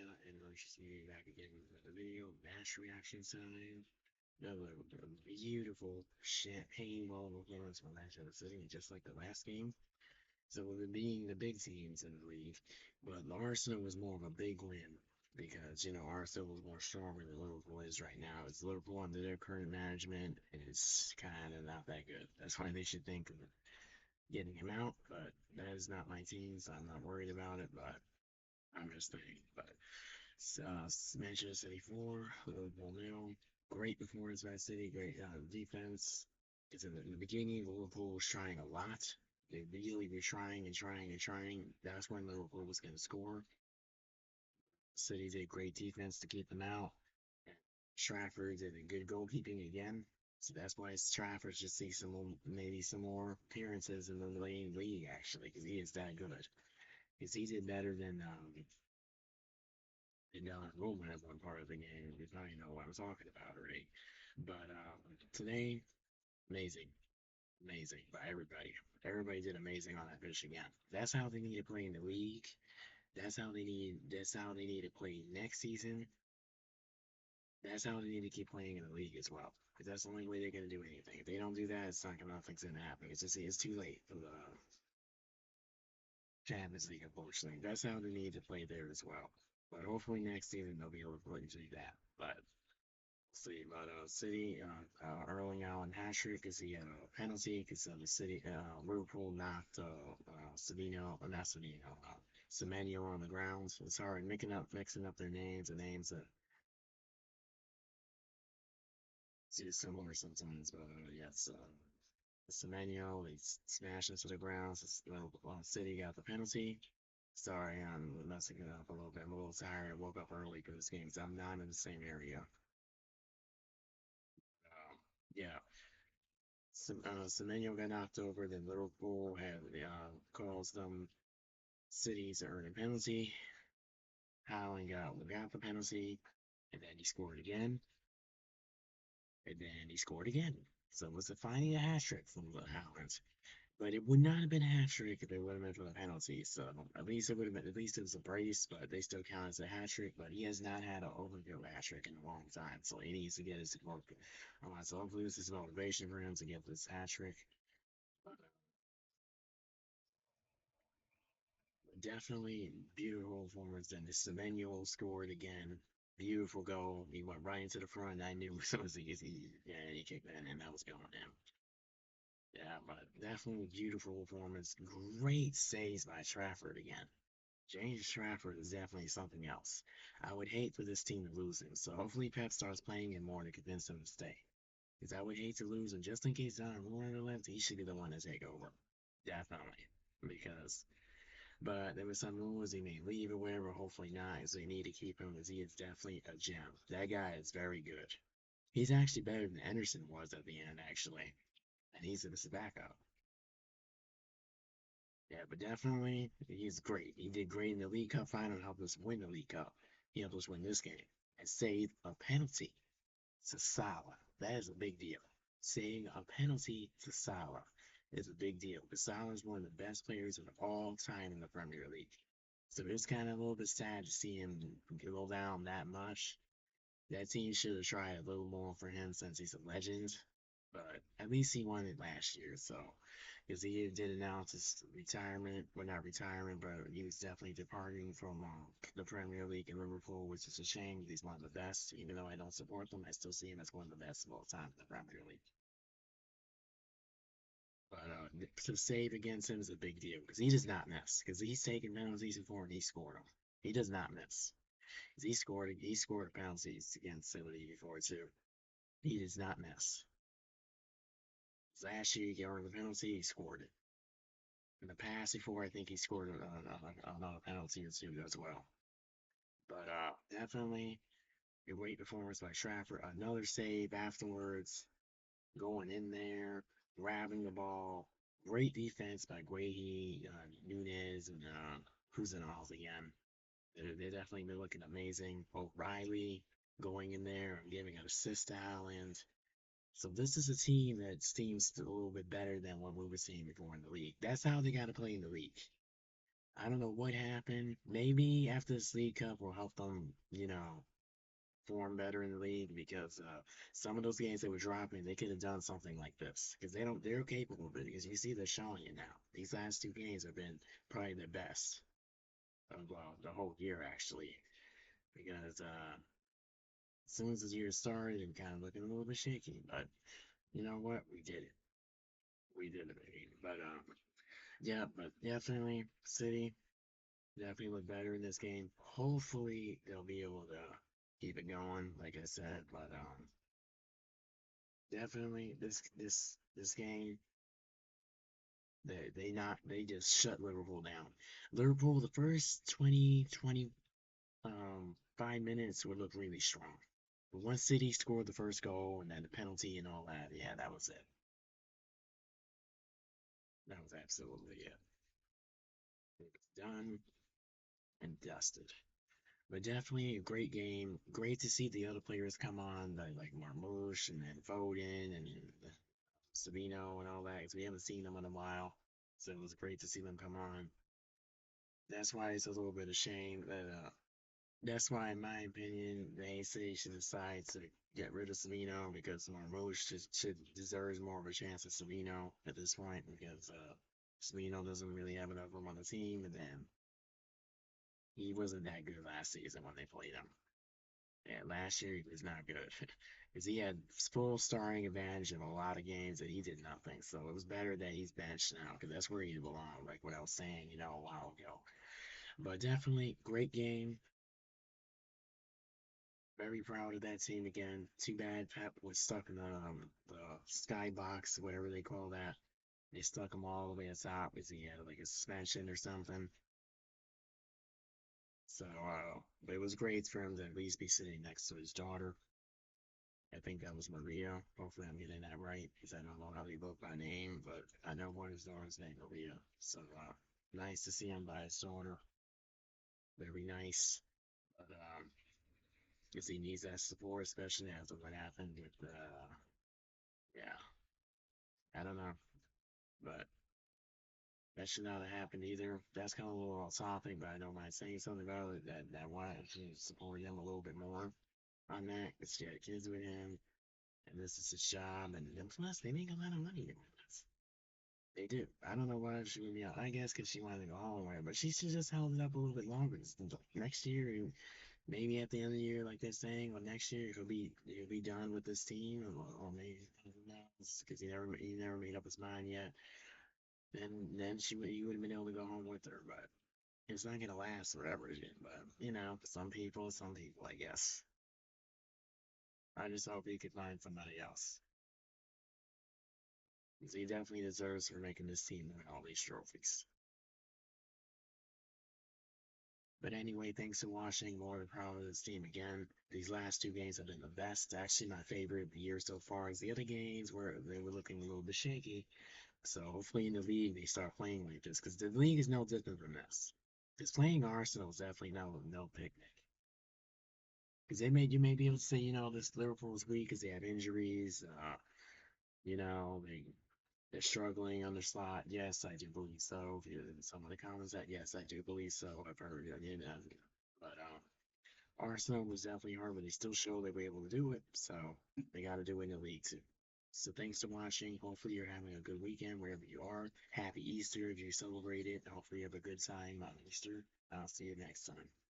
and like she's me back again with the video match reaction time. Another beautiful champagne ball performance from Manchester City, just like the last game. So with it being the big teams in the league, but the Arsenal was more of a big win because Arsenal was more stronger than Liverpool is right now. It's Liverpool under their current management is kind of not that good. That's why they should think of getting him out. But that is not my team, so I'm not worried about it. But I'm just saying. But Manchester City 4, Liverpool 0. Great performance by City, great defense. Because in the beginning, Liverpool was trying a lot. They really were trying and trying and trying. That's when Liverpool was going to score. City did great defense to keep them out. Trafford did a good goalkeeping again. So that's why Trafford should see maybe some more appearances in the league, actually, because he is that good. Because he did better than Roman at one part of the game. If now you know what I'm talking about, right? But today, amazing, amazing by everybody. Everybody did amazing on that pitch again. That's how they need to play in the league. That's how they need. That's how they need to play next season. That's how they need to keep playing in the league as well. Because that's the only way they're gonna do anything. If they don't do that, it's not gonna nothing's gonna happen. It's too late for the Champions League, unfortunately. That's how they need to play there as well. But hopefully next season they'll be able to do that. But see, but City, Erling Allen hat trick because he had a penalty because the City, Liverpool knocked not Semenyo, Semenyo on the ground. So it's hard mixing up their names. The names that it's similar sometimes, but yes, Semenyo, they smashed into the ground. So City got the penalty. Sorry, I'm messing it up a little bit. I'm a little tired. I woke up early for this game, so I'm not in the same area. Yeah, Semenyo got knocked over. Then Liverpool had caused them City to earn a penalty. Haaland got the penalty, and then he scored again, and then he scored again. So it was finally a hat trick from Haaland. But it would not have been a hat trick if it would have been for the penalty. So at least it would have been, at least it was a brace, but they still count as a hat trick. But he has not had an overkill hat trick in a long time, so he needs to get his work. So hopefully this is motivation for him to get this hat trick. But definitely beautiful performance. Then the Semenyo scored again. Beautiful goal. He went right into the front. I knew as soon as he kicked that in, that was going in. Yeah, but definitely beautiful performance. Great saves by Trafford again. James Trafford is definitely something else. I would hate for this team to lose him, so hopefully Pep starts playing him more to convince him to stay. Because I would hate to lose him just in case Donnarumma left. He should be the one to take over, definitely. Because, but there was some rumors he may leave or whatever. Hopefully not, so they need to keep him because he is definitely a gem. That guy is very good. He's actually better than Anderson was at the end, actually, and he's in his backup. Yeah, but definitely he's great. He did great in the League Cup final and helped us win the League Cup. He helped us win this game and saved a penalty to Salah. That is a big deal. Saving a penalty to Salah is a big deal because Salah is one of the best players of all time in the Premier League. So it's kind of a little bit sad to see him go down that much. That team should have tried a little more for him since he's a legend, but at least he won it last year. So, because he did announce his retirement, well, not retirement, but he was definitely departing from the Premier League in Liverpool, which is a shame. He's one of the best. Even though I don't support them, I still see him as one of the best of all time in the Premier League. But to save against him is a big deal because he does not miss. Because he's taken penalties before and he scored them. He does not miss. He scored penalties against City before too. He does not miss. Last year, he got the penalty, he scored it. In the past, before, I think he scored another penalty or two as well. But definitely a great performance by Trafford. Another save afterwards, going in there, grabbing the ball. Great defense by Guehi, Nunez, and Kuzanov again. They're definitely been looking amazing. O'Reilly going in there and giving an assist to Haaland. So this is a team that seems a little bit better than what we were seeing before in the league. That's how they got to play in the league. I don't know what happened. Maybe after this League Cup will help them, form better in the league because some of those games they were dropping, they could have done something like this because they're capable of it because you see they're showing it now. These last two games have been probably the best of the whole year actually because as soon as the year started, it kind of looking a little bit shaky, but you know what? We did it. We did it, baby. But yeah, but definitely City definitely look better in this game. Hopefully they'll be able to keep it going, like I said. But definitely this game they just shut Liverpool down. Liverpool the first 5 minutes would look really strong. But once City scored the first goal and then the penalty and all that, yeah, that was it. That was absolutely it. It was done and dusted. But definitely a great game. Great to see the other players come on, like Marmoush and then Foden and Semenyo and all that, because we haven't seen them in a while. So it was great to see them come on. That's why it's a little bit of shame that that's why, in my opinion, the AC should decide to get rid of Semenyo because Marmoush should deserves more of a chance at Semenyo at this point because Semenyo doesn't really have enough room on the team, and then he wasn't that good last season when they played him. And last year he was not good because he had full starting advantage in a lot of games that he did nothing. So it was better that he's benched now because that's where he belonged, like what I was saying, a while ago. But definitely great game. Very proud of that team again. Too bad Pep was stuck in the skybox, whatever they call that. They stuck him all the way at the top because he had like a suspension or something. So, but it was great for him to at least be sitting next to his daughter. I think that was Maria. Hopefully, I'm getting that right because I don't know how they look by name, but I know one of his daughter's name Maria. So, nice to see him by his daughter. Very nice. But, because he needs that support, especially after what happened with, yeah, I don't know. But that should not have happened either. That's kind of a little off topic, but I don't mind saying something about it that why I should support him a little bit more on that because she had kids with him, and this is his job, and plus they make a lot of money doing this. They do. I don't know why she would be out. I guess because she wanted to go home, right? But she should just held it up a little bit longer. Next year, maybe at the end of the year, like they're saying, or next year he'll be done with this team, or maybe who knows? Because he never made up his mind yet. Then he would have been able to go home with her, but it's not gonna last forever, but some people, I guess. I just hope he could find somebody else. 'Cause he definitely deserves for making this team win all these trophies. But anyway, thanks for watching. More proud of this team again. These last two games have been the best. Actually, my favorite of the year so far is the other games where they were looking a little bit shaky. So hopefully in the league they start playing like this because the league is no different from this. Because playing Arsenal is definitely no picnic. Because you may be able to say this Liverpool is weak because they have injuries. They're struggling on the slot. Yes, I do believe so. If you some of the comments that yes, I do believe so. I've heard but Arsenal was definitely hard, but they still show they were able to do it. So they got to do it in the league too. So thanks for watching. Hopefully you're having a good weekend wherever you are. Happy Easter if you celebrate it. Hopefully you have a good time on Easter. I'll see you next time.